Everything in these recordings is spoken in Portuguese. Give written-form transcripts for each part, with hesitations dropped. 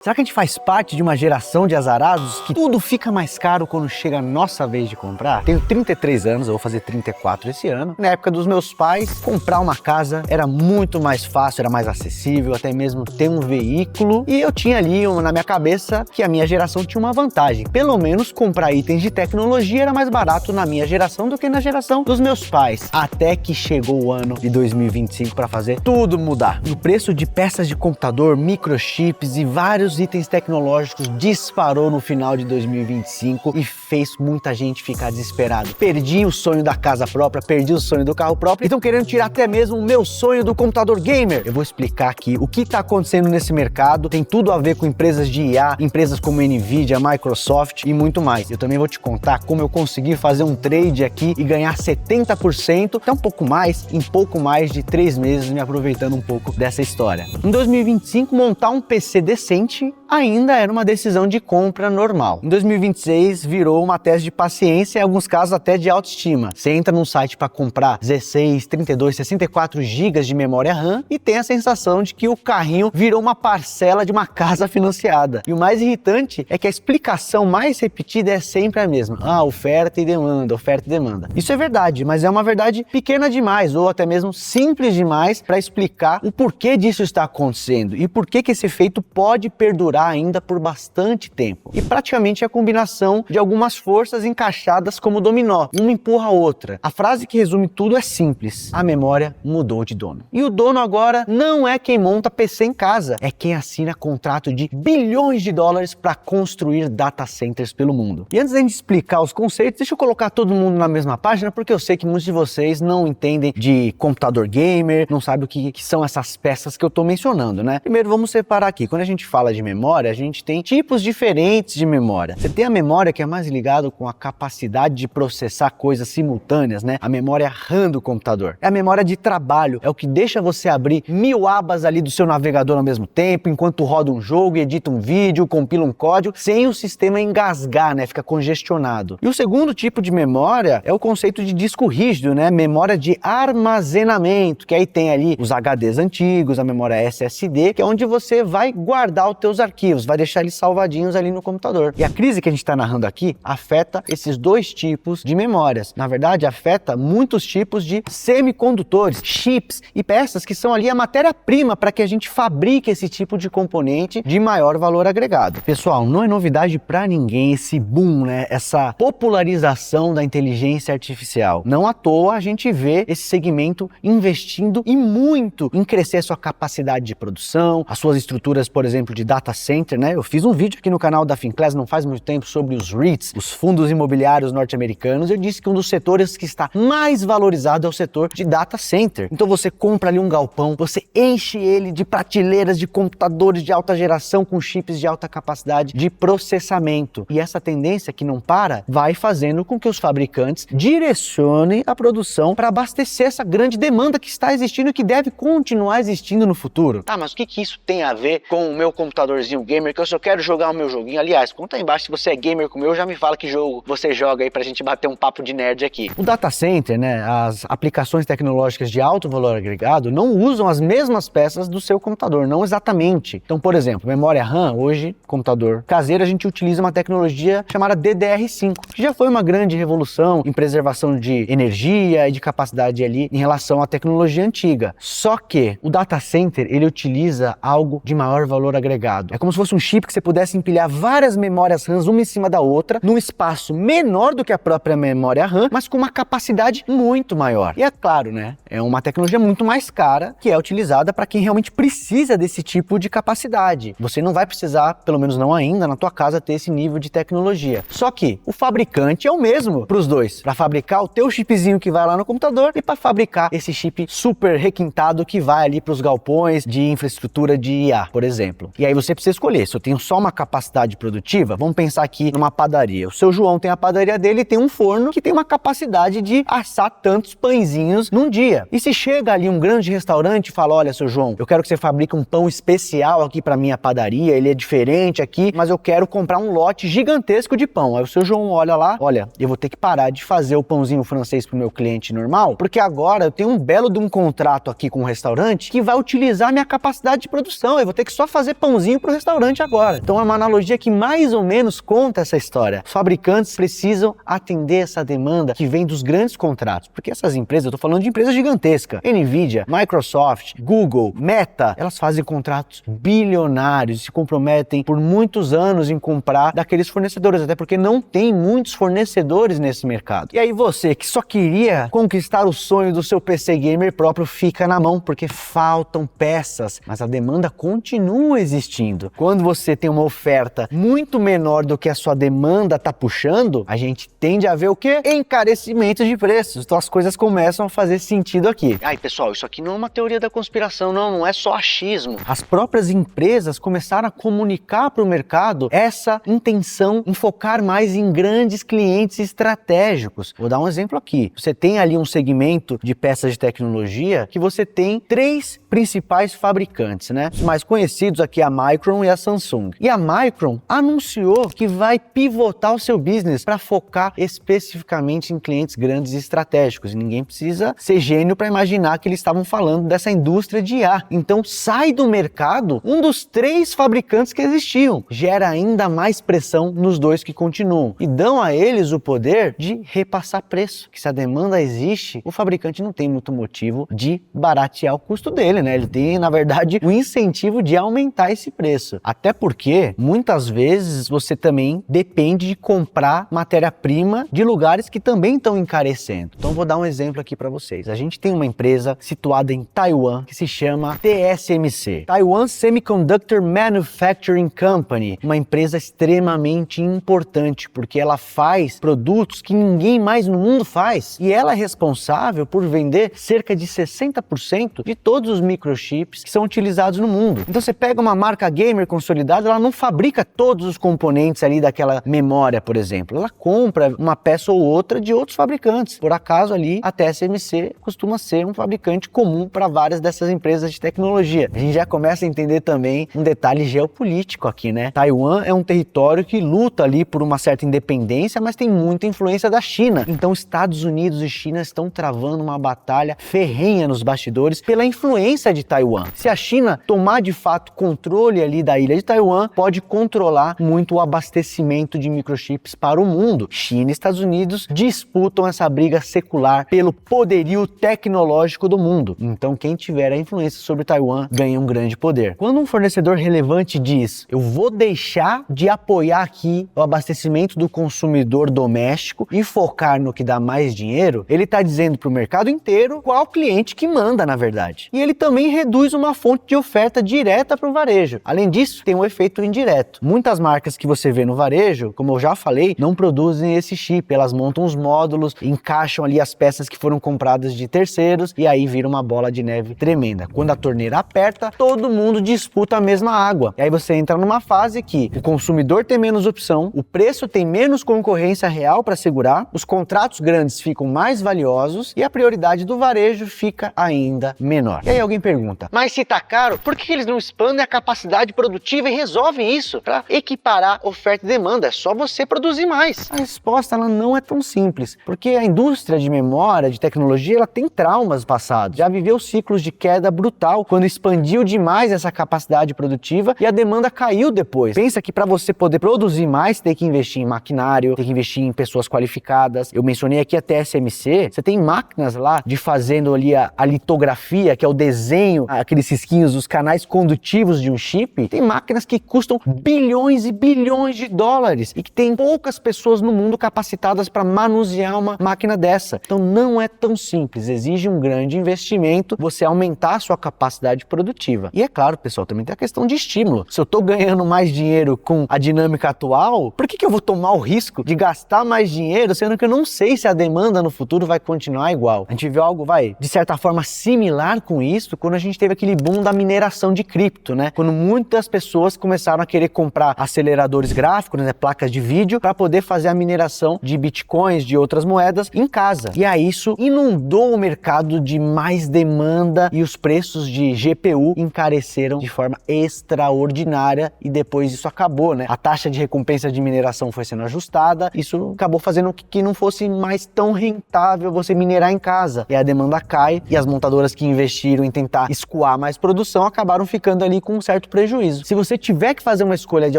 Será que a gente faz parte de uma geração de azarados que tudo fica mais caro quando chega a nossa vez de comprar? Tenho 33 anos, eu vou fazer 34 esse ano. Na época dos meus pais, comprar uma casa era muito mais fácil, era mais acessível, até mesmo ter um veículo. E eu tinha ali na minha cabeça que a minha geração tinha uma vantagem. Pelo menos comprar itens de tecnologia era mais barato na minha geração do que na geração dos meus pais. Até que chegou o ano de 2025 para fazer tudo mudar. O preço de peças de computador, microchips e vários itens tecnológicos disparou no final de 2025 e fez muita gente ficar desesperado. Perdi o sonho da casa própria, perdi o sonho do carro próprio e estão querendo tirar até mesmo o meu sonho do computador gamer. Eu vou explicar aqui o que está acontecendo nesse mercado, tem tudo a ver com empresas de IA, empresas como Nvidia, Microsoft e muito mais. Eu também vou te contar como eu consegui fazer um trade aqui e ganhar 70%, até um pouco mais, em pouco mais de 3 meses, me aproveitando um pouco dessa história. Em 2025, montar um PC decente ainda era uma decisão de compra normal. Em 2026 virou uma tese de paciência e em alguns casos até de autoestima. Você entra num site para comprar 16, 32, 64 GB de memória RAM e tem a sensação de que o carrinho virou uma parcela de uma casa financiada. E o mais irritante é que a explicação mais repetida é sempre a mesma. Oferta e demanda, oferta e demanda. Isso é verdade, mas é uma verdade pequena demais ou até mesmo simples demais para explicar o porquê disso está acontecendo e por que esse efeito pode perdurar ainda por bastante tempo. E praticamente é a combinação de algumas forças encaixadas como dominó, uma empurra a outra. A frase que resume tudo é simples: a memória mudou de dono. E o dono agora não é quem monta PC em casa, é quem assina contrato de bilhões de dólares para construir data centers pelo mundo. E antes de explicar os conceitos, deixa eu colocar todo mundo na mesma página, porque eu sei que muitos de vocês não entendem de computador gamer, não sabem o que são essas peças que eu estou mencionando, né? Primeiro vamos separar aqui. Quando a gente fala de memória, a gente tem tipos diferentes de memória. Você tem a memória que é mais ligada com a capacidade de processar coisas simultâneas, né? A memória RAM do computador. É a memória de trabalho, é o que deixa você abrir 1000 abas ali do seu navegador ao mesmo tempo, enquanto roda um jogo, edita um vídeo, compila um código, sem o sistema engasgar, né? Fica congestionado. E o segundo tipo de memória é o conceito de disco rígido, né? Memória de armazenamento, que aí tem ali os HDs antigos, a memória SSD, que é onde você vai guardar os teus arquivos, vai deixar eles salvadinhos ali no computador. E a crise que a gente está narrando aqui afeta esses dois tipos de memórias. Na verdade, afeta muitos tipos de semicondutores, chips e peças que são ali a matéria-prima para que a gente fabrique esse tipo de componente de maior valor agregado. Pessoal, não é novidade para ninguém esse boom, né? Essa popularização da inteligência artificial. Não à toa a gente vê esse segmento investindo e muito em crescer a sua capacidade de produção, as suas estruturas, por exemplo, de data center, né? Eu fiz um vídeo aqui no canal da Finclass não faz muito tempo sobre os REITs, os fundos imobiliários norte-americanos. Eu disse que um dos setores que está mais valorizado é o setor de data center. Então você compra ali um galpão, você enche ele de prateleiras de computadores de alta geração com chips de alta capacidade de processamento. E essa tendência que não para vai fazendo com que os fabricantes direcionem a produção para abastecer essa grande demanda que está existindo e que deve continuar existindo no futuro. Tá, mas o que isso tem a ver com o meu computadorzinho gamer, que eu só quero jogar o meu joguinho? Aliás, conta aí embaixo se você é gamer como eu, já me fala que jogo você joga aí pra gente bater um papo de nerd aqui. O data center, né, as aplicações tecnológicas de alto valor agregado não usam as mesmas peças do seu computador, não exatamente. Então, por exemplo, memória RAM, hoje, computador caseiro, a gente utiliza uma tecnologia chamada DDR5, que já foi uma grande revolução em preservação de energia e de capacidade ali em relação à tecnologia antiga. Só que o data center, ele utiliza algo de maior valor agregado. É como se fosse um chip que você pudesse empilhar várias memórias RAM uma em cima da outra, num espaço menor do que a própria memória RAM, mas com uma capacidade muito maior. E é claro, né? É uma tecnologia muito mais cara que é utilizada para quem realmente precisa desse tipo de capacidade. Você não vai precisar, pelo menos não ainda, na tua casa ter esse nível de tecnologia. Só que o fabricante é o mesmo para os dois, para fabricar o teu chipzinho que vai lá no computador e para fabricar esse chip super requintado que vai ali para os galpões de infraestrutura de IA, por exemplo. E aí você precisa escolher, se eu tenho só uma capacidade produtiva, vamos pensar aqui numa padaria. O seu João tem a padaria dele e tem um forno que tem uma capacidade de assar tantos pãezinhos num dia. E se chega ali um grande restaurante e fala: olha, seu João, eu quero que você fabrique um pão especial aqui para minha padaria, ele é diferente aqui, mas eu quero comprar um lote gigantesco de pão. Aí o seu João olha lá: olha, eu vou ter que parar de fazer o pãozinho francês pro meu cliente normal, porque agora eu tenho um belo de um contrato aqui com um restaurante que vai utilizar minha capacidade de produção. Eu vou ter que só fazer pãozinho pro restaurante agora. Então é uma analogia que mais ou menos conta essa história. Os fabricantes precisam atender essa demanda que vem dos grandes contratos, porque essas empresas, eu tô falando de empresas gigantescas, Nvidia, Microsoft, Google, Meta, elas fazem contratos bilionários e se comprometem por muitos anos em comprar daqueles fornecedores, até porque não tem muitos fornecedores nesse mercado. E aí você que só queria conquistar o sonho do seu PC gamer próprio fica na mão, porque faltam peças, mas a demanda continua existindo. Quando você tem uma oferta muito menor do que a sua demanda está puxando, a gente tende a ver o quê? Encarecimento de preços. Então as coisas começam a fazer sentido aqui. Ai, pessoal, isso aqui não é uma teoria da conspiração, não é só achismo. As próprias empresas começaram a comunicar para o mercado essa intenção em focar mais em grandes clientes estratégicos. Vou dar um exemplo aqui. Você tem ali um segmento de peças de tecnologia que você tem 3 principais fabricantes, né? Os mais conhecidos aqui, a Micron e a Samsung. E a Micron anunciou que vai pivotar o seu business para focar especificamente em clientes grandes e estratégicos. E ninguém precisa ser gênio para imaginar que eles estavam falando dessa indústria de IA. Então sai do mercado um dos 3 fabricantes que existiam. Gera ainda mais pressão nos 2 que continuam. E dão a eles o poder de repassar preço. Que se a demanda existe, o fabricante não tem muito motivo de baratear o custo dele, né? Ele tem, na verdade, o incentivo de aumentar esse preço. Até porque, muitas vezes, você também depende de comprar matéria-prima de lugares que também estão encarecendo. Então, vou dar um exemplo aqui para vocês. A gente tem uma empresa situada em Taiwan que se chama TSMC, Taiwan Semiconductor Manufacturing Company, uma empresa extremamente importante porque ela faz produtos que ninguém mais no mundo faz e ela é responsável por vender cerca de 60% de todos os microchips que são utilizados no mundo. Então você pega uma marca gamer consolidada, ela não fabrica todos os componentes ali daquela memória, por exemplo. Ela compra uma peça ou outra de outros fabricantes. Por acaso ali a TSMC costuma ser um fabricante comum para várias dessas empresas de tecnologia. A gente já começa a entender também um detalhe geopolítico aqui, né? Taiwan é um território que luta ali por uma certa independência, mas tem muita influência da China. Então Estados Unidos e China estão travando uma batalha ferrenha nos bastidores pela influência de Taiwan. Se a China tomar de fato controle ali da ilha de Taiwan, pode controlar muito o abastecimento de microchips para o mundo. China e Estados Unidos disputam essa briga secular pelo poderio tecnológico do mundo. Então quem tiver a influência sobre Taiwan ganha um grande poder. Quando um fornecedor relevante diz, eu vou deixar de apoiar aqui o abastecimento do consumidor doméstico e focar no que dá mais dinheiro, ele está dizendo para o mercado inteiro qual cliente que manda, na verdade. E ele também reduz uma fonte de oferta direta para o varejo. Além disso, tem um efeito indireto. Muitas marcas que você vê no varejo, como eu já falei, não produzem esse chip. Elas montam os módulos, encaixam ali as peças que foram compradas de terceiros e aí vira uma bola de neve tremenda. Quando a torneira aperta, todo mundo disputa a mesma água. E aí você entra numa fase que o consumidor tem menos opção, o preço tem menos concorrência real para segurar, os contratos grandes ficam mais valiosos e a prioridade do varejo fica ainda menor. E aí alguém pergunta, mas se tá caro, por que eles não expandem a capacidade produtiva e resolvem isso para equiparar oferta e demanda? É só você produzir mais. A resposta ela não é tão simples, porque a indústria de memória, de tecnologia, ela tem traumas passados. Já viveu ciclos de queda brutal quando expandiu demais essa capacidade produtiva e a demanda caiu depois. Pensa que para você poder produzir mais, tem que investir em maquinário, tem que investir em pessoas qualificadas. Eu mencionei aqui a TSMC, você tem máquinas lá de fazendo ali a litografia, que é o desenho, aqueles risquinhos, os canais condutivos de um chip. Tem máquinas que custam bilhões e bilhões de dólares e que tem poucas pessoas no mundo capacitadas para manusear uma máquina dessa. Então não é tão simples, exige um grande investimento você aumentar a sua capacidade produtiva. E é claro, pessoal, também tem a questão de estímulo. Se eu estou ganhando mais dinheiro com a dinâmica atual, por que eu vou tomar o risco de gastar mais dinheiro, sendo que eu não sei se a demanda no futuro vai continuar igual? A gente viu algo, de certa forma similar com isso, quando a gente teve aquele boom da mineração de cripto, né? Quando muitas pessoas começaram a querer comprar aceleradores gráficos, né, placas de vídeo, para poder fazer a mineração de bitcoins, de outras moedas em casa. E aí isso inundou o mercado de mais demanda e os preços de GPU encareceram de forma extraordinária e depois isso acabou, né? A taxa de recompensa de mineração foi sendo ajustada, isso acabou fazendo que não fosse mais tão rentável você minerar em casa. E a demanda cai e as montadoras que investiram em tentar escoar mais produção acabaram ficando ali com um certo prejuízo. prejuízo. Se você tiver que fazer uma escolha de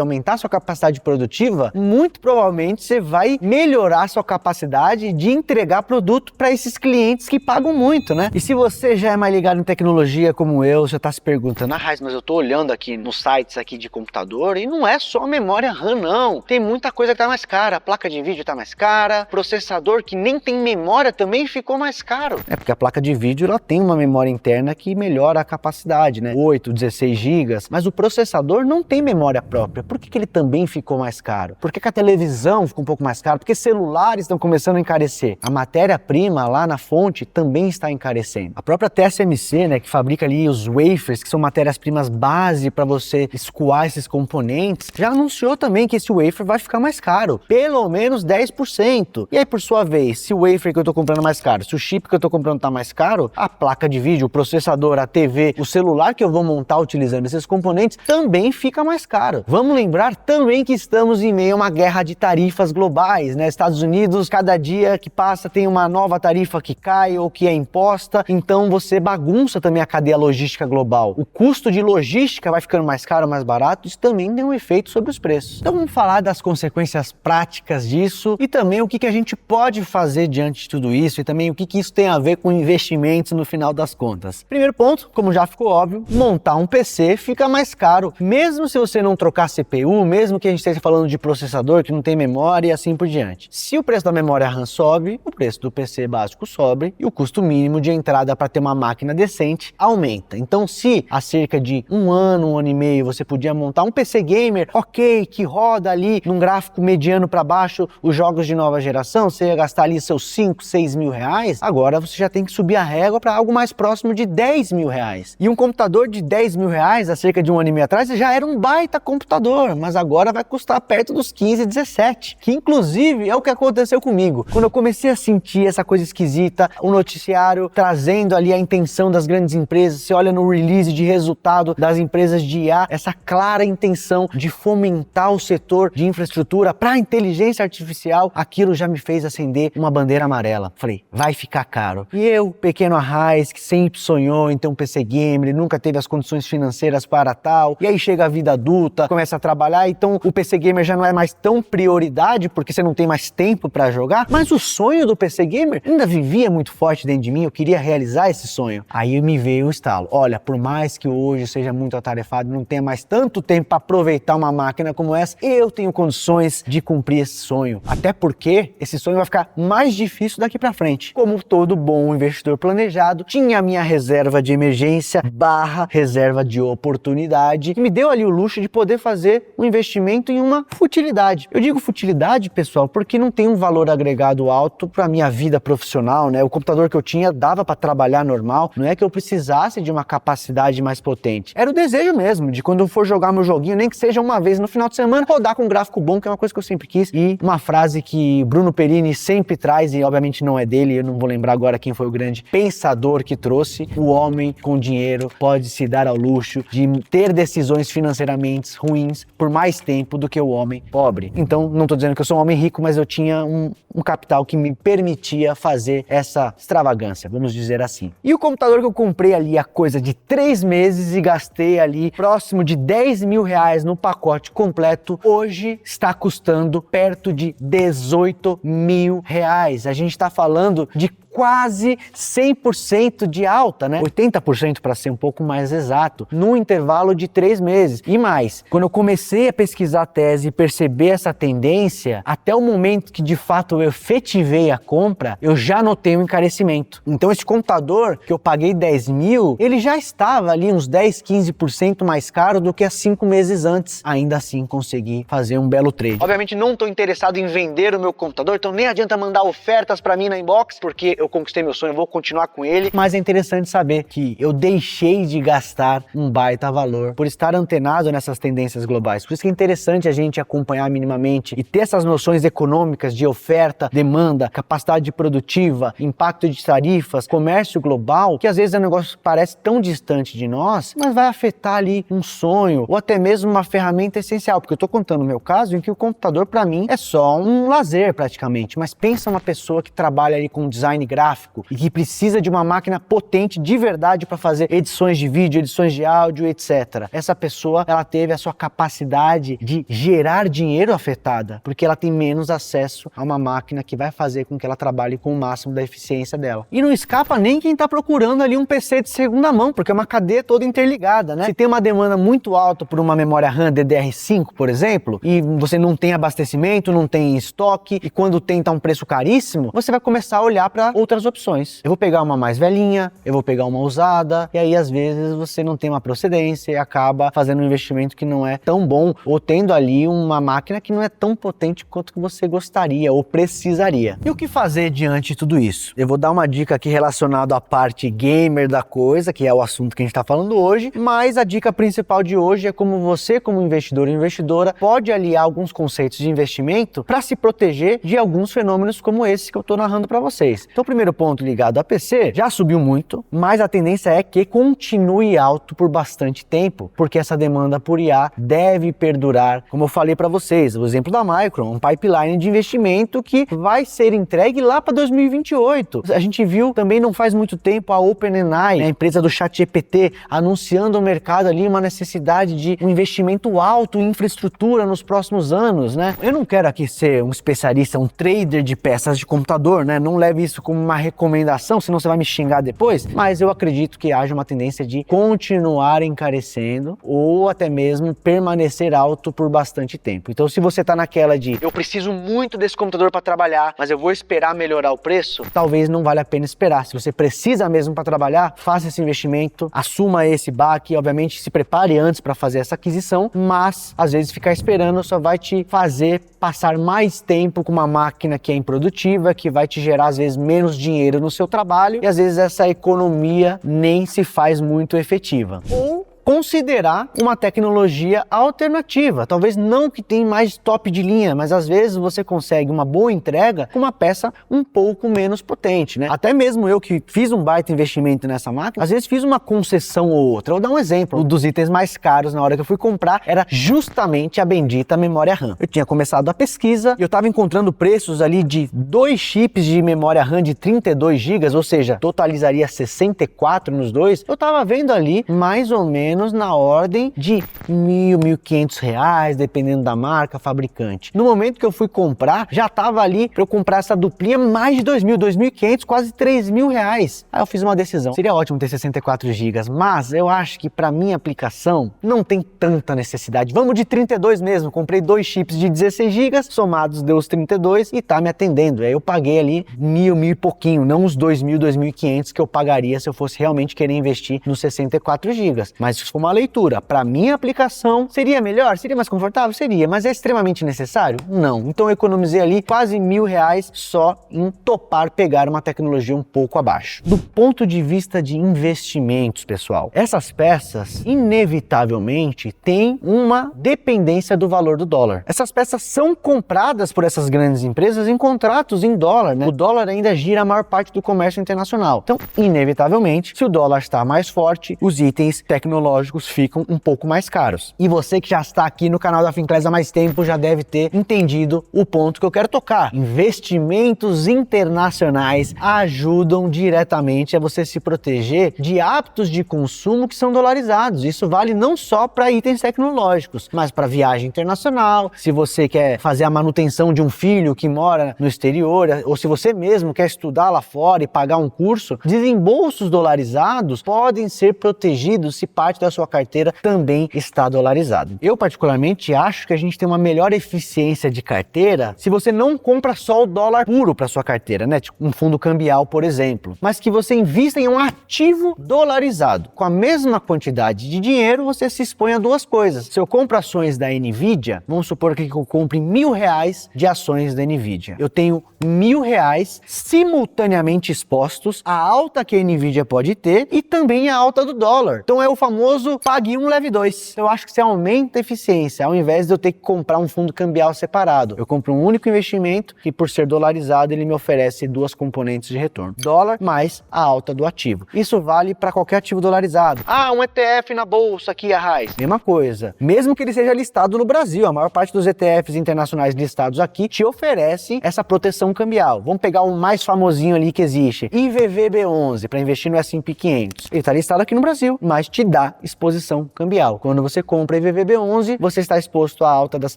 aumentar sua capacidade produtiva, muito provavelmente você vai melhorar sua capacidade de entregar produto para esses clientes que pagam muito, né? E se você já é mais ligado em tecnologia como eu, você está se perguntando, Raiz, mas eu tô olhando aqui nos sites aqui de computador e não é só memória RAM, não. Tem muita coisa que tá mais cara. A placa de vídeo tá mais cara, processador que nem tem memória também ficou mais caro. É porque a placa de vídeo ela tem uma memória interna que melhora a capacidade, né? 8, 16 GB, mas o processador não tem memória própria. Por que ele também ficou mais caro? Por que a televisão ficou um pouco mais cara? Porque celulares estão começando a encarecer. A matéria-prima lá na fonte também está encarecendo. A própria TSMC, né, que fabrica ali os wafers, que são matérias-primas base para você escoar esses componentes, já anunciou também que esse wafer vai ficar mais caro, pelo menos 10%. E aí, por sua vez, se o wafer que eu tô comprando é mais caro, se o chip que eu tô comprando tá mais caro, a placa de vídeo, o processador, a TV, o celular que eu vou montar utilizando esses componentes também fica mais caro. Vamos lembrar também que estamos em meio a uma guerra de tarifas globais, né? Estados Unidos, cada dia que passa tem uma nova tarifa que cai ou que é imposta, então você bagunça também a cadeia logística global. O custo de logística vai ficando mais caro, mais barato, isso também tem um efeito sobre os preços. Então vamos falar das consequências práticas disso e também o que a gente pode fazer diante de tudo isso e também o que isso tem a ver com investimentos no final das contas. Primeiro ponto, como já ficou óbvio, montar um PC fica mais caro, mesmo se você não trocar CPU, mesmo que a gente esteja falando de processador que não tem memória e assim por diante. Se o preço da memória RAM sobe, o preço do PC básico sobe e o custo mínimo de entrada para ter uma máquina decente aumenta. Então, se há cerca de um ano e meio você podia montar um PC gamer, ok, que roda ali num gráfico mediano para baixo os jogos de nova geração, você ia gastar ali seus 5, 6 mil reais, agora você já tem que subir a régua para algo mais próximo de 10 mil reais. E um computador de 10 mil reais, há cerca de um ano e meio atrás, já era um baita computador, mas agora vai custar perto dos 15, 17, que inclusive é o que aconteceu comigo. Quando eu comecei a sentir essa coisa esquisita, o noticiário trazendo ali a intenção das grandes empresas, você olha no release de resultado das empresas de IA, essa clara intenção de fomentar o setor de infraestrutura para a inteligência artificial, aquilo já me fez acender uma bandeira amarela. Falei, vai ficar caro. E eu, pequeno Arraiz, que sempre sonhou em ter um PC gamer, nunca teve as condições financeiras para tal, e aí chega a vida adulta, começa a trabalhar, então o PC gamer já não é mais tão prioridade, porque você não tem mais tempo para jogar, mas o sonho do PC gamer ainda vivia muito forte dentro de mim, eu queria realizar esse sonho. Aí me veio o estalo, olha, por mais que hoje seja muito atarefado, não tenha mais tanto tempo para aproveitar uma máquina como essa, eu tenho condições de cumprir esse sonho. Até porque esse sonho vai ficar mais difícil daqui para frente. Como todo bom investidor planejado, tinha a minha reserva de emergência / reserva de oportunidade, que me deu ali o luxo de poder fazer um investimento em uma futilidade. Eu digo futilidade, pessoal, porque não tem um valor agregado alto para minha vida profissional, né? O computador que eu tinha dava para trabalhar normal, não é que eu precisasse de uma capacidade mais potente. Era o desejo mesmo, de quando eu for jogar meu joguinho, nem que seja uma vez no final de semana, rodar com um gráfico bom, que é uma coisa que eu sempre quis. E uma frase que Bruno Perini sempre traz, e obviamente não é dele, eu não vou lembrar agora quem foi o grande pensador que trouxe: o homem com dinheiro pode se dar ao luxo de ter decisões financeiramente ruins por mais tempo do que o homem pobre. Então, não estou dizendo que eu sou um homem rico, mas eu tinha um capital que me permitia fazer essa extravagância, vamos dizer assim. E o computador que eu comprei ali há coisa de 3 meses e gastei ali próximo de 10 mil reais no pacote completo, hoje está custando perto de 18 mil reais. A gente está falando de quase 100% de alta, né? 80% para ser um pouco mais exato, num intervalo de 3 meses. E mais, quando eu comecei a pesquisar a tese e perceber essa tendência, até o momento que de fato eu efetivei a compra, eu já notei um encarecimento. Então esse computador que eu paguei 10 mil, ele já estava ali uns 10, 15% mais caro do que há 5 meses antes. Ainda assim consegui fazer um belo trade. Obviamente não estou interessado em vender o meu computador, então nem adianta mandar ofertas para mim na inbox, porque eu conquistei meu sonho, eu vou continuar com ele, mas é interessante saber que eu deixei de gastar um baita valor por estar antenado nessas tendências globais. Por isso que é interessante a gente acompanhar minimamente e ter essas noções econômicas de oferta, demanda, capacidade produtiva, impacto de tarifas, comércio global, que às vezes é um negócio que parece tão distante de nós, mas vai afetar ali um sonho ou até mesmo uma ferramenta essencial, porque eu estou contando o meu caso em que o computador para mim é só um lazer praticamente, mas pensa uma pessoa que trabalha ali com design gráfico e que precisa de uma máquina potente de verdade para fazer edições de vídeo, edições de áudio, etc. Essa pessoa, ela teve a sua capacidade de gerar dinheiro afetada, porque ela tem menos acesso a uma máquina que vai fazer com que ela trabalhe com o máximo da eficiência dela. E não escapa nem quem está procurando ali um PC de segunda mão, porque é uma cadeia toda interligada, né? Se tem uma demanda muito alta por uma memória RAM DDR5, por exemplo, e você não tem abastecimento, não tem estoque, e quando tem tá um preço caríssimo, você vai começar a olhar para outras opções. Eu vou pegar uma mais velhinha, eu vou pegar uma usada, e aí às vezes você não tem uma procedência e acaba fazendo um investimento que não é tão bom, ou tendo ali uma máquina que não é tão potente quanto que você gostaria ou precisaria. E o que fazer diante de tudo isso? Eu vou dar uma dica aqui relacionada à parte gamer da coisa, que é o assunto que a gente está falando hoje, mas a dica principal de hoje é como você, como investidor ou investidora, pode aliar alguns conceitos de investimento para se proteger de alguns fenômenos como esse que eu estou narrando para vocês. Então, o primeiro ponto ligado a PC já subiu muito, mas a tendência é que continue alto por bastante tempo, porque essa demanda por IA deve perdurar. Como eu falei para vocês, o exemplo da Micron, um pipeline de investimento que vai ser entregue lá para 2028. A gente viu também não faz muito tempo a OpenAI, a empresa do ChatGPT, anunciando ao mercado ali uma necessidade de um investimento alto em infraestrutura nos próximos anos, né? Eu não quero aqui ser um especialista, um trader de peças de computador, né? Não leve isso como uma recomendação, senão você vai me xingar depois, mas eu acredito que haja uma tendência de continuar encarecendo ou até mesmo permanecer alto por bastante tempo. Então, se você tá naquela de eu preciso muito desse computador para trabalhar, mas eu vou esperar melhorar o preço, talvez não vale a pena esperar. Se você precisa mesmo para trabalhar, faça esse investimento, assuma esse baque, obviamente se prepare antes para fazer essa aquisição, mas às vezes ficar esperando só vai te fazer passar mais tempo com uma máquina que é improdutiva, que vai te gerar às vezes menos dinheiro no seu trabalho e às vezes essa economia nem se faz muito efetiva. Ou considerar uma tecnologia alternativa, talvez não que tem mais top de linha, mas às vezes você consegue uma boa entrega com uma peça um pouco menos potente, né? Até mesmo eu que fiz um baita investimento nessa máquina, às vezes fiz uma concessão ou outra. Eu vou dar um exemplo, um dos itens mais caros na hora que eu fui comprar era justamente a bendita memória RAM. Eu tinha começado a pesquisa e eu estava encontrando preços ali de 2 chips de memória RAM de 32 GB, ou seja, totalizaria 64 nos dois. Eu estava vendo ali mais ou menos na ordem de R$1.000, R$1.500, dependendo da marca, fabricante. No momento que eu fui comprar, já estava ali para eu comprar essa duplinha mais de R$2.000, R$2.500, quase R$3.000. Aí eu fiz uma decisão. Seria ótimo ter 64 GB, mas eu acho que para minha aplicação não tem tanta necessidade. Vamos de 32 mesmo. Comprei 2 chips de 16 GB, somados deu os 32 e tá me atendendo. Aí eu paguei ali R$1.000 e pouquinho, não os R$2.000, R$2.500 que eu pagaria se eu fosse realmente querer investir nos 64 GB. Mas se for uma leitura para minha aplicação, seria melhor? Seria mais confortável? Seria, mas é extremamente necessário? Não. Então eu economizei ali quase R$1.000 só em topar pegar uma tecnologia um pouco abaixo. Do ponto de vista de investimentos, pessoal, essas peças inevitavelmente têm uma dependência do valor do dólar. Essas peças são compradas por essas grandes empresas em contratos em dólar, né? O dólar ainda gira a maior parte do comércio internacional. Então, inevitavelmente, se o dólar está mais forte, os itens tecnológicos ficam um pouco mais caros. E você que já está aqui no canal da Finclass há mais tempo já deve ter entendido o ponto que eu quero tocar. Investimentos internacionais ajudam diretamente a você se proteger de hábitos de consumo que são dolarizados. Isso vale não só para itens tecnológicos, mas para viagem internacional, se você quer fazer a manutenção de um filho que mora no exterior, ou se você mesmo quer estudar lá fora e pagar um curso, desembolsos dolarizados podem ser protegidos se parte da sua carteira também está dolarizado. Eu particularmente acho que a gente tem uma melhor eficiência de carteira se você não compra só o dólar puro para sua carteira, né? Tipo um fundo cambial, por exemplo, mas que você invista em um ativo dolarizado. Com a mesma quantidade de dinheiro, você se expõe a duas coisas. Se eu compro ações da Nvidia, vamos supor que eu compre R$1.000 de ações da Nvidia. Eu tenho R$1.000 simultaneamente expostos à alta que a Nvidia pode ter e também à alta do dólar. Então é o famoso famoso pague um, leve dois. Eu acho que você aumenta a eficiência, ao invés de eu ter que comprar um fundo cambial separado. Eu compro um único investimento que, por ser dolarizado, ele me oferece duas componentes de retorno. Dólar mais a alta do ativo. Isso vale para qualquer ativo dolarizado. Ah, um ETF na bolsa aqui, a Raiz. Mesma coisa. Mesmo que ele seja listado no Brasil, a maior parte dos ETFs internacionais listados aqui te oferece essa proteção cambial. Vamos pegar o mais famosinho ali que existe, IVVB11, para investir no S&P 500. Ele está listado aqui no Brasil, mas te dá exposição cambial. Quando você compra IVVB11, você está exposto à alta das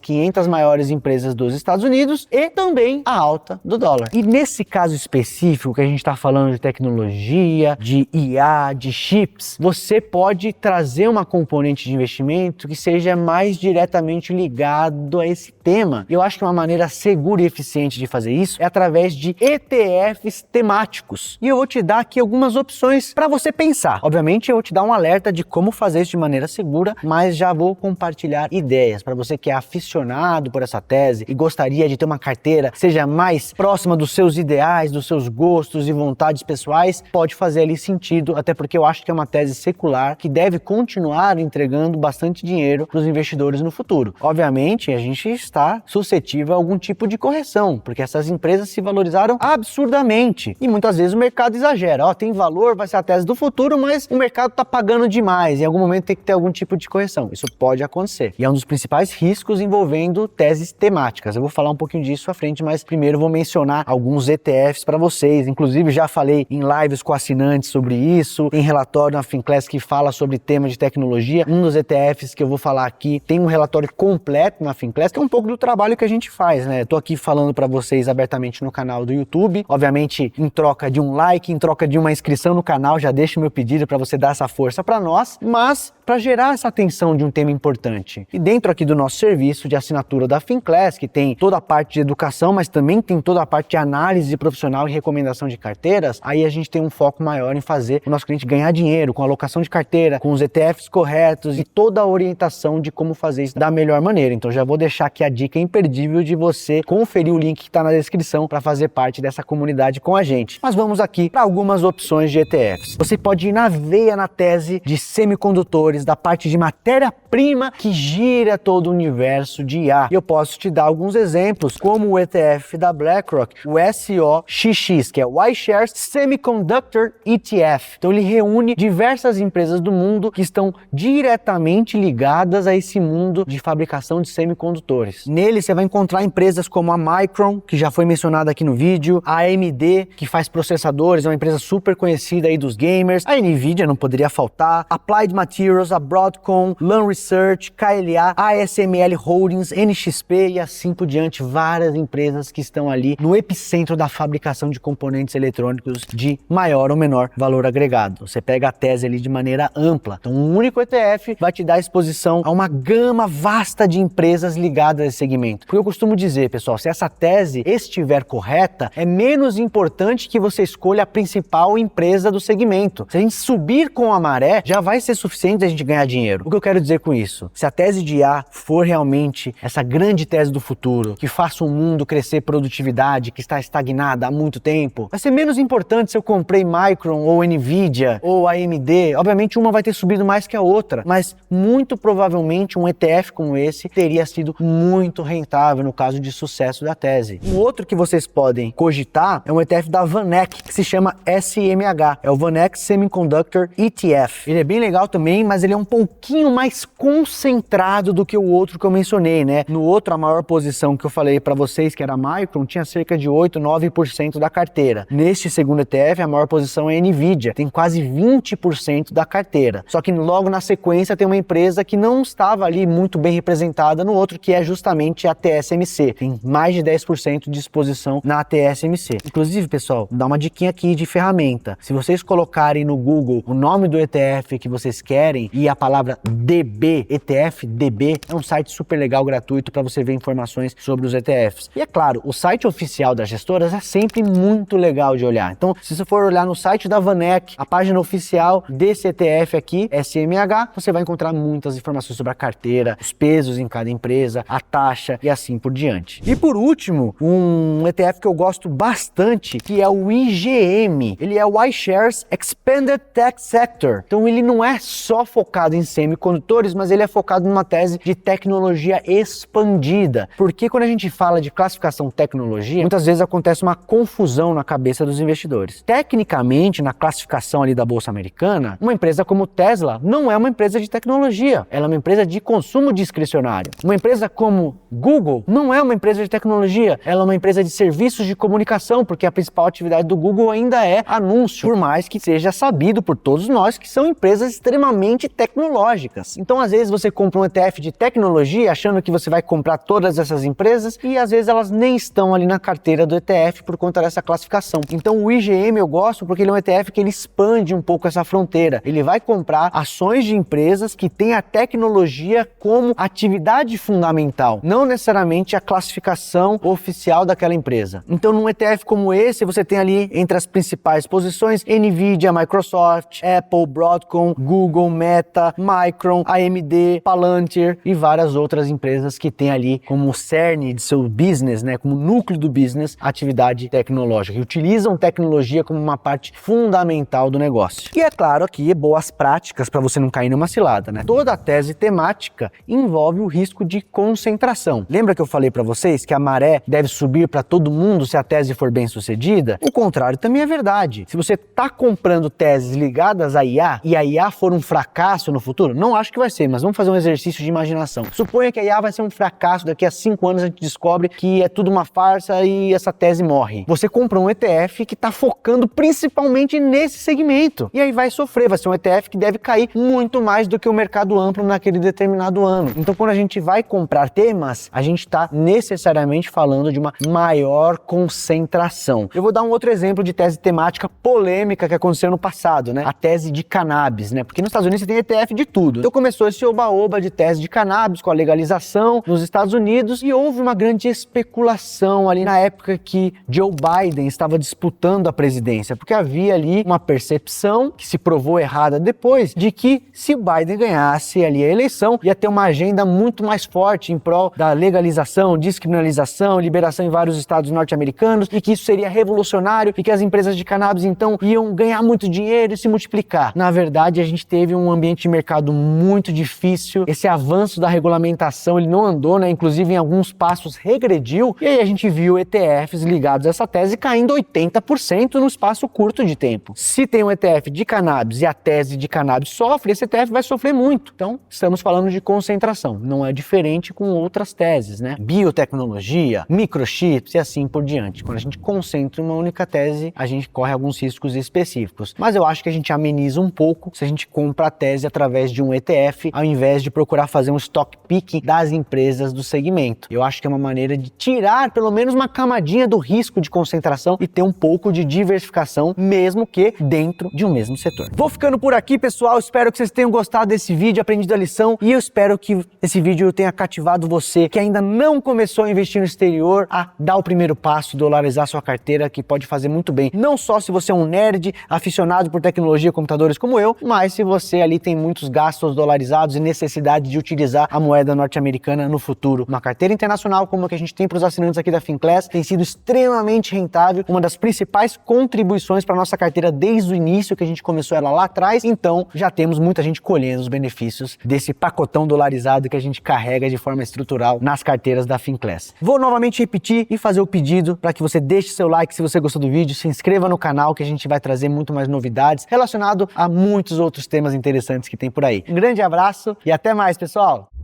500 maiores empresas dos Estados Unidos e também à alta do dólar. E nesse caso específico que a gente está falando de tecnologia, de IA, de chips, você pode trazer uma componente de investimento que seja mais diretamente ligado a esse tema. Eu acho que uma maneira segura e eficiente de fazer isso é através de ETFs temáticos. E eu vou te dar aqui algumas opções para você pensar. Obviamente, eu vou te dar um alerta de como fazer isso de maneira segura, mas já vou compartilhar ideias para você que é aficionado por essa tese e gostaria de ter uma carteira que seja mais próxima dos seus ideais, dos seus gostos e vontades pessoais. Pode fazer ali sentido, até porque eu acho que é uma tese secular que deve continuar entregando bastante dinheiro para os investidores no futuro. Obviamente, a gente está suscetível a algum tipo de correção, porque essas empresas se valorizaram absurdamente e muitas vezes o mercado exagera. Tem valor, vai ser a tese do futuro, mas o mercado está pagando demais. Em algum momento tem que ter algum tipo de correção. Isso pode acontecer. E é um dos principais riscos envolvendo teses temáticas. Eu vou falar um pouquinho disso à frente, mas primeiro vou mencionar alguns ETFs para vocês. Inclusive, já falei em lives com assinantes sobre isso, em relatório na Finclass que fala sobre tema de tecnologia. Um dos ETFs que eu vou falar aqui tem um relatório completo na Finclass, que é um pouco do trabalho que a gente faz, né? Tô aqui falando para vocês abertamente no canal do YouTube, obviamente em troca de um like, em troca de uma inscrição no canal, já deixo meu pedido para você dar essa força para nós, mas para gerar essa atenção de um tema importante. E dentro aqui do nosso serviço de assinatura da Finclass, que tem toda a parte de educação, mas também tem toda a parte de análise profissional e recomendação de carteiras, aí a gente tem um foco maior em fazer o nosso cliente ganhar dinheiro com a alocação de carteira, com os ETFs corretos e toda a orientação de como fazer isso da melhor maneira. Então já vou deixar aqui a dica imperdível de você conferir o link que está na descrição para fazer parte dessa comunidade com a gente. Mas vamos aqui para algumas opções de ETFs. Você pode ir na veia na tese de semicondutores, da parte de matéria-prima que gira todo o universo de IA. E eu posso te dar alguns exemplos, como o ETF da BlackRock, o SOXX, que é o iShares Semiconductor ETF. Então ele reúne diversas empresas do mundo que estão diretamente ligadas a esse mundo de fabricação de semicondutores. Nele você vai encontrar empresas como a Micron, que já foi mencionada aqui no vídeo, a AMD, que faz processadores, é uma empresa super conhecida aí dos gamers, a Nvidia não poderia faltar, Applied Materials, a Broadcom, Lam Research, KLA, ASML Holdings, NXP e assim por diante, várias empresas que estão ali no epicentro da fabricação de componentes eletrônicos de maior ou menor valor agregado. Você pega a tese ali de maneira ampla. Então, um único ETF vai te dar exposição a uma gama vasta de empresas ligadas a esse segmento. Porque eu costumo dizer, pessoal, se essa tese estiver correta, é menos importante que você escolha a principal empresa do segmento. Se a gente subir com a maré, já vai ser suficiente a gente ganhar dinheiro. O que eu quero dizer com isso? Se a tese de IA for realmente essa grande tese do futuro, que faça o mundo crescer produtividade, que está estagnada há muito tempo, vai ser menos importante se eu comprei Micron ou Nvidia ou AMD. Obviamente uma vai ter subido mais que a outra, mas muito provavelmente um ETF como esse teria sido muito rentável no caso de sucesso da tese. Um outro que vocês podem cogitar é um ETF da VanEck, que se chama SMH, é o VanEck Semiconductor ETF. Ele é bem legal também, mas ele é um pouquinho mais concentrado do que o outro que eu mencionei, né? No outro, a maior posição que eu falei para vocês, que era a Micron, tinha cerca de 8, 9% da carteira. Neste segundo ETF, a maior posição é a Nvidia, tem quase 20% da carteira. Só que logo na sequência tem uma empresa que não estava ali muito bem representada no outro, que é justamente a TSMC. Tem mais de 10% de exposição na TSMC. Inclusive, pessoal, dá uma diquinha aqui de ferramenta. Se vocês colocarem no Google o nome do ETF que vocês querem e a palavra DB, ETF DB, é um site super legal, gratuito, para você ver informações sobre os ETFs. E é claro, o site oficial das gestoras é sempre muito legal de olhar. Então, se você for olhar no site da VanEck, a página oficial desse ETF aqui, SMH, você vai encontrar muitas informações sobre a carteira, os pesos em cada empresa, a taxa e assim por diante. E por último, um ETF que eu gosto bastante, que é o IGM. Ele é o iShares Expanded Tech Sector. Então ele não é só focado em semicondutores, mas ele é focado numa tese de tecnologia expandida. Porque quando a gente fala de classificação tecnologia, muitas vezes acontece uma confusão na cabeça dos investidores. Tecnicamente, na classificação ali da Bolsa Americana, uma empresa como Tesla não é uma empresa de tecnologia, ela é uma empresa de consumo discricionário. Uma empresa como Google não é uma empresa de tecnologia, ela é uma empresa de serviços de comunicação, porque a principal atividade do Google ainda é anúncio, por mais que seja sabido por todos nós que são empresas extremamente tecnológicas. Então, às vezes, você compra um ETF de tecnologia achando que você vai comprar todas essas empresas e, às vezes, elas nem estão ali na carteira do ETF por conta dessa classificação. Então, o IGM eu gosto porque ele é um ETF que ele expande um pouco essa fronteira. Ele vai comprar ações de empresas que têm a tecnologia como atividade fundamental, não necessariamente a classificação oficial daquela empresa. Então, num ETF como esse, você tem ali entre as principais posições Nvidia, Microsoft, Apple, Broadcom, Google, Meta, Micron, AMD, Palantir e várias outras empresas que têm ali como cerne de seu business, né, como núcleo do business, atividade tecnológica, e utilizam tecnologia como uma parte fundamental do negócio. E é claro aqui, boas práticas para você não cair numa cilada, né? Toda a tese temática envolve o risco de concentração. Lembra que eu falei para vocês que a maré deve subir para todo mundo se a tese for bem sucedida? O contrário também é verdade. Se você está comprando teses ligadas à IA e a IA for um fracasso no futuro, não acho que vai ser, mas vamos fazer um exercício de imaginação. Suponha que a IA vai ser um fracasso, daqui a 5 anos a gente descobre que é tudo uma farsa e essa tese morre. Você compra um ETF que está focando principalmente nesse segmento. E aí vai sofrer, vai ser um ETF que deve cair muito mais do que o mercado amplo naquele determinado ano. Então, quando a gente vai comprar temas, a gente está necessariamente falando de uma maior concentração. Eu vou dar um outro exemplo de tese temática polêmica que aconteceu no passado, né? A tese de cannabis, né? Porque nos Estados Unidos você tem ETF de tudo. Então começou esse oba-oba de tese de cannabis com a legalização nos Estados Unidos e houve uma grande especulação ali na época que Joe Biden estava disputando a presidência, porque havia ali uma percepção que se provou errada depois de que se o Biden ganhasse ali a eleição, ia ter uma agenda muito mais forte em prol da legalização, descriminalização, liberação em vários estados norte-americanos e que isso seria revolucionário e que as empresas de cannabis então iam ganhar muito dinheiro e se multiplicar. Na verdade, a gente teve um ambiente de mercado muito difícil, esse avanço da regulamentação ele não andou, né? Inclusive em alguns passos regrediu e aí a gente viu ETFs ligados a essa tese caindo 80% no espaço curto de tempo. Se tem um ETF de cannabis e a tese de cannabis sofre, esse ETF vai sofrer muito. Então, estamos falando de concentração. Não é diferente com outras teses, né? Biotecnologia, microchips e assim por diante. Quando a gente concentra em uma única tese, a gente corre alguns riscos específicos. Mas eu acho que a gente ameniza um pouco se a gente compra a tese através de um ETF, ao invés de procurar fazer um stock picking das empresas do segmento. Eu acho que é uma maneira de tirar pelo menos uma camadinha do risco de concentração e ter um pouco de diversificação, mesmo que dentro de um mesmo setor. Vou ficando por aqui, pessoal. Espero que vocês tenham gostado desse vídeo, aprendido a lição, e eu espero que esse vídeo tenha cativado você que ainda não começou a investir no exterior a dar o primeiro passo, dolarizar sua carteira, que pode fazer muito bem, não só se você é um nerd aficionado por tecnologia e computadores como eu, mas se você ali tem muitos gastos dolarizados e necessidade de utilizar a moeda norte-americana no futuro. Uma carteira internacional como a que a gente tem para os assinantes aqui da Finclass tem sido extremamente rentável, uma das principais contribuições para nossa carteira desde o início que a gente começou ela lá atrás, então já temos muita gente colhendo os benefícios desse pacotão dolarizado que a gente carrega de forma estrutural nas carteiras da Finclass. Vou novamente repetir e fazer o pedido para que você deixe seu like se você gostou do vídeo, se inscreva no canal que a gente vai trazer muito mais novidades relacionado a muitos outros temas interessantes que tem por aí. Um grande abraço e até mais, pessoal!